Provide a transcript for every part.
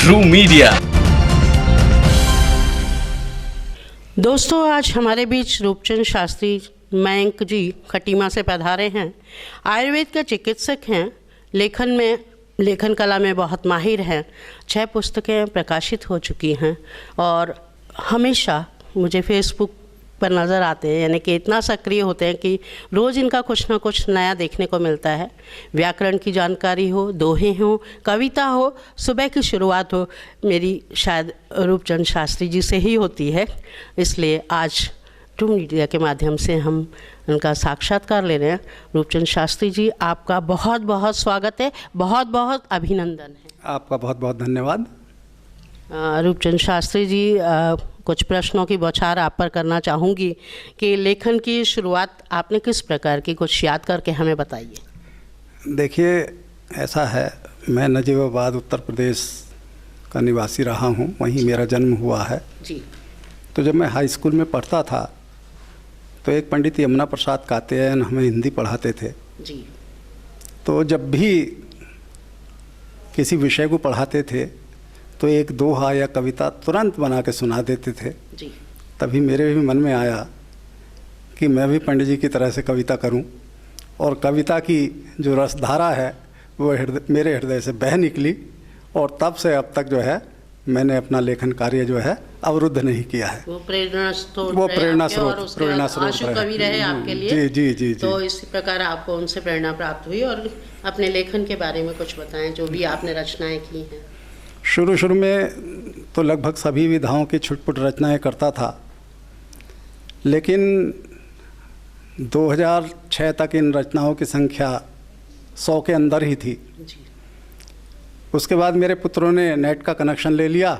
True media. दोस्तों, आज हमारे बीच रूपचंद शास्त्री मयंक जी खटीमा से पधारे हैं। आयुर्वेद के चिकित्सक हैं, लेखन कला में बहुत माहिर हैं। 6 पुस्तकें प्रकाशित हो चुकी हैं और हमेशा मुझे फेसबुक पर नज़र आते हैं, यानी कि इतना सक्रिय होते हैं कि रोज़ इनका कुछ ना कुछ नया देखने को मिलता है। व्याकरण की जानकारी हो, दोहे हो, कविता हो, सुबह की शुरुआत हो, मेरी शायद रूपचंद शास्त्री जी से ही होती है। इसलिए आज ट्रू मीडिया के माध्यम से हम उनका साक्षात्कार ले रहे हैं। रूपचंद शास्त्री जी, आपका बहुत बहुत स्वागत है, बहुत बहुत अभिनंदन है। आपका बहुत बहुत धन्यवाद। रूपचंद शास्त्री जी, कुछ प्रश्नों की बौछार आप पर करना चाहूँगी कि लेखन की शुरुआत आपने किस प्रकार की, कुछ याद करके हमें बताइए। देखिए, ऐसा है, मैं नजीबाबाद उत्तर प्रदेश का निवासी रहा हूँ, वहीं मेरा जन्म हुआ है जी। तो जब मैं हाई स्कूल में पढ़ता था तो एक पंडित यमुना प्रसाद कात्यायन हमें हिंदी पढ़ाते थे जी। तो जब भी किसी विषय को पढ़ाते थे तो एक दोहा या कविता तुरंत बना के सुना देते थे जी। तभी मेरे भी मन में आया कि मैं भी पंडित जी की तरह से कविता करूं, और कविता की जो रसधारा है वो मेरे हृदय से बह निकली, और तब से अब तक जो है मैंने अपना लेखन कार्य जो है अवरुद्ध नहीं किया है। वो प्रेरणा स्रोत आशु कवि रहे आपके लिए। जी जी जी। तो इसी प्रकार आपको उनसे प्रेरणा प्राप्त हुई। और अपने लेखन के बारे में कुछ बताएं, जो भी आपने रचनाएं की हैं। शुरू में तो लगभग सभी विधाओं की छुटपुट रचनाएं करता था, लेकिन 2006 तक इन रचनाओं की संख्या 100 के अंदर ही थी जी। उसके बाद मेरे पुत्रों ने नेट का कनेक्शन ले लिया।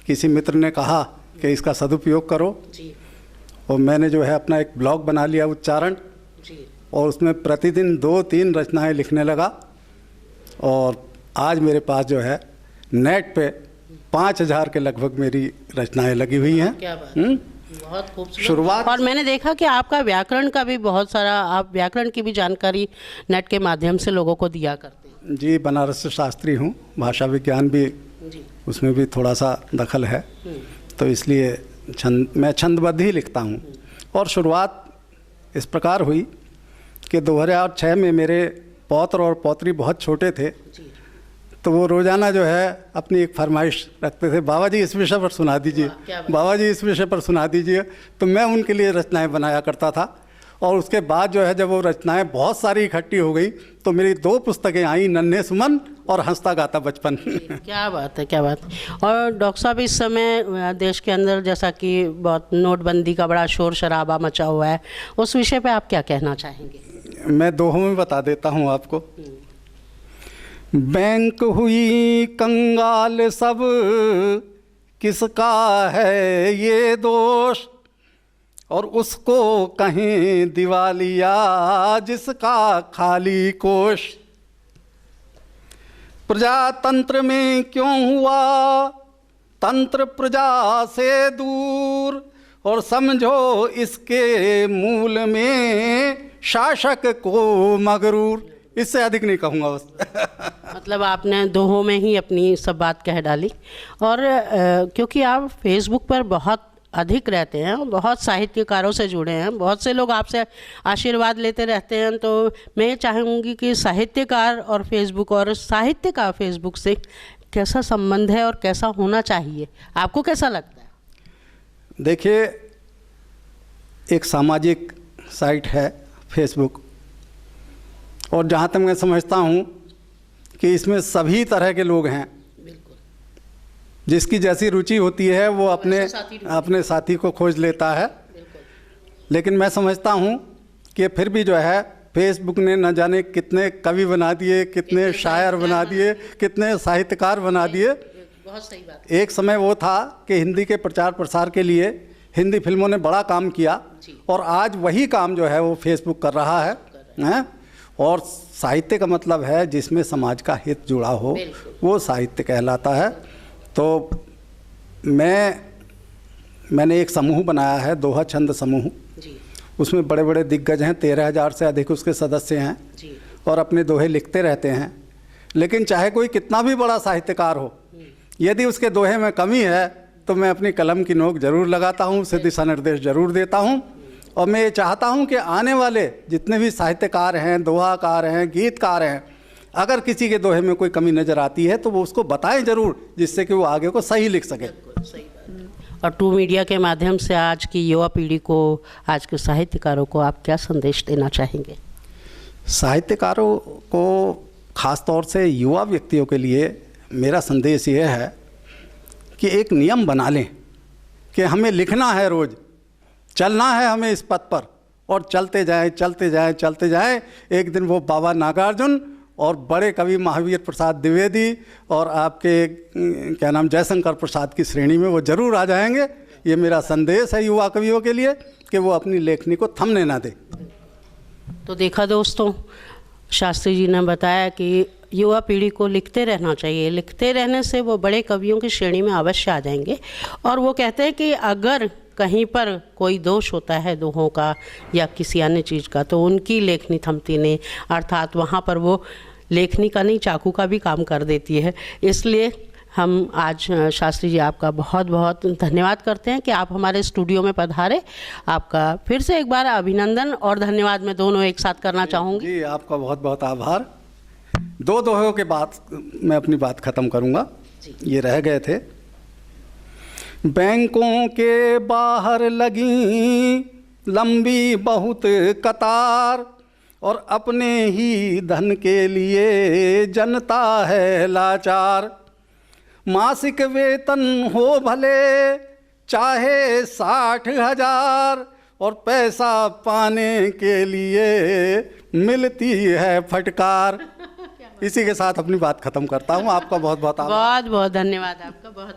किसी मित्र ने कहा कि इसका सदुपयोग करो जी। और मैंने जो है अपना एक ब्लॉग बना लिया, उच्चारण जी। और उसमें प्रतिदिन 2-3 रचनाएं लिखने लगा, और आज मेरे पास जो है नेट पे 5000 के लगभग मेरी रचनाएं लगी हुई हैं। क्या बात है। बहुत खूबसूरत शुरुआत। और मैंने देखा कि आपका व्याकरण का भी बहुत सारा, आप व्याकरण की भी जानकारी नेट के माध्यम से लोगों को दिया करते हैं। जी, बनारस से शास्त्री हूँ, भाषा विज्ञान भी जी। उसमें भी थोड़ा सा दखल है, तो इसलिए मैं छंदबद्ध ही लिखता हूँ। और शुरुआत इस प्रकार हुई कि 2006 में मेरे पौत्र और पौत्री बहुत छोटे थे जी। तो वो रोज़ाना जो है अपनी एक फरमाइश रखते थे, बाबा जी इस विषय पर सुना दीजिए, बाबा जी इस विषय पर सुना दीजिए। तो मैं उनके लिए रचनाएं बनाया करता था, और उसके बाद जो है जब वो रचनाएं बहुत सारी इकट्ठी हो गई तो मेरी 2 पुस्तकें आई, नन्हे सुमन और हंसता गाता बचपन। क्या बात है, क्या बात है। और डॉक्टर साहब, इस समय देश के अंदर जैसा कि बहुत नोटबंदी का बड़ा शोर शराबा मचा हुआ है, उस विषय पे आप क्या कहना चाहेंगे? मैं दोहों में बता देता हूँ आपको। बैंक हुई कंगाल सब, किसका है ये दोष, और उसको कहें दिवालिया जिसका खाली कोष। प्रजातंत्र में क्यों हुआ तंत्र प्रजा से दूर, और समझो इसके मूल में शासक को मगरूर। इससे अधिक नहीं कहूँगा बस। मतलब आपने दोहों में ही अपनी सब बात कह डाली। और क्योंकि आप फेसबुक पर बहुत अधिक रहते हैं, बहुत साहित्यकारों से जुड़े हैं, बहुत से लोग आपसे आशीर्वाद लेते रहते हैं, तो मैं ये चाहूँगी कि साहित्यकार और फेसबुक, और साहित्य का फेसबुक से कैसा संबंध है और कैसा होना चाहिए, आपको कैसा लगता है? देखिए, एक सामाजिक साइट है फेसबुक, और जहाँ तक मैं समझता हूँ कि इसमें सभी तरह के लोग हैं। बिल्कुल। जिसकी जैसी रुचि होती है वो अपने साथी को खोज लेता है। लेकिन मैं समझता हूँ कि फिर भी जो है फेसबुक ने न जाने कितने कवि बना दिए, कितने शायर बना दिए, कितने साहित्यकार बना दिए। बहुत सही बात। एक समय वो था कि हिंदी के प्रचार प्रसार के लिए हिंदी फिल्मों ने बड़ा काम किया, और आज वही काम जो है वो फेसबुक कर रहा है। और साहित्य का मतलब है जिसमें समाज का हित जुड़ा हो, वो साहित्य कहलाता है। तो मैंने एक समूह बनाया है, दोहा छंद समूह। उसमें बड़े बड़े दिग्गज हैं, 13,000 से अधिक उसके सदस्य हैं और अपने दोहे लिखते रहते हैं। लेकिन चाहे कोई कितना भी बड़ा साहित्यकार हो, यदि उसके दोहे में कमी है तो मैं अपनी कलम की नोक जरूर लगाता हूँ, उसे दिशा निर्देश जरूर देता हूँ। और मैं ये चाहता हूँ कि आने वाले जितने भी साहित्यकार हैं, दोहाकार हैं, गीतकार हैं, अगर किसी के दोहे में कोई कमी नज़र आती है तो वो उसको बताएं ज़रूर, जिससे कि वो आगे को सही लिख सके। और टू मीडिया के माध्यम से आज की युवा पीढ़ी को, आज के साहित्यकारों को आप क्या संदेश देना चाहेंगे? साहित्यकारों को, ख़ास तौर से युवा व्यक्तियों के लिए मेरा संदेश ये है कि एक नियम बना लें कि हमें लिखना है, रोज़ चलना है हमें इस पथ पर, और चलते जाएं चलते जाएं चलते जाएं। एक दिन वो बाबा नागार्जुन और बड़े कवि महावीर प्रसाद द्विवेदी और आपके क्या नाम जयशंकर प्रसाद की श्रेणी में वो ज़रूर आ जाएंगे। ये मेरा संदेश है युवा कवियों के लिए कि वो अपनी लेखनी को थमने ना दें। तो देखा दोस्तों, शास्त्री जी ने बताया कि युवा पीढ़ी को लिखते रहना चाहिए, लिखते रहने से वो बड़े कवियों की श्रेणी में अवश्य आ जाएंगे। और वो कहते हैं कि अगर कहीं पर कोई दोष होता है दोहों का या किसी अन्य चीज़ का, तो उनकी लेखनी थमती नहीं, अर्थात वहाँ पर वो लेखनी का नहीं चाकू का भी काम कर देती है। इसलिए हम आज शास्त्री जी आपका बहुत बहुत धन्यवाद करते हैं कि आप हमारे स्टूडियो में पधारे। आपका फिर से एक बार अभिनंदन और धन्यवाद मैं दोनों एक साथ करना चाहूँगी। जी, आपका बहुत बहुत आभार। दो दोहों के बाद मैं अपनी बात ख़त्म करूँगा। ये रह गए थे। बैंकों के बाहर लगी लंबी बहुत कतार, और अपने ही धन के लिए जनता है लाचार। मासिक वेतन हो भले चाहे 60,000, और पैसा पाने के लिए मिलती है फटकार। इसी के साथ अपनी बात ख़त्म करता हूँ। आपका बहुत बहुत आभार। बहुत बहुत धन्यवाद आपका। बहुत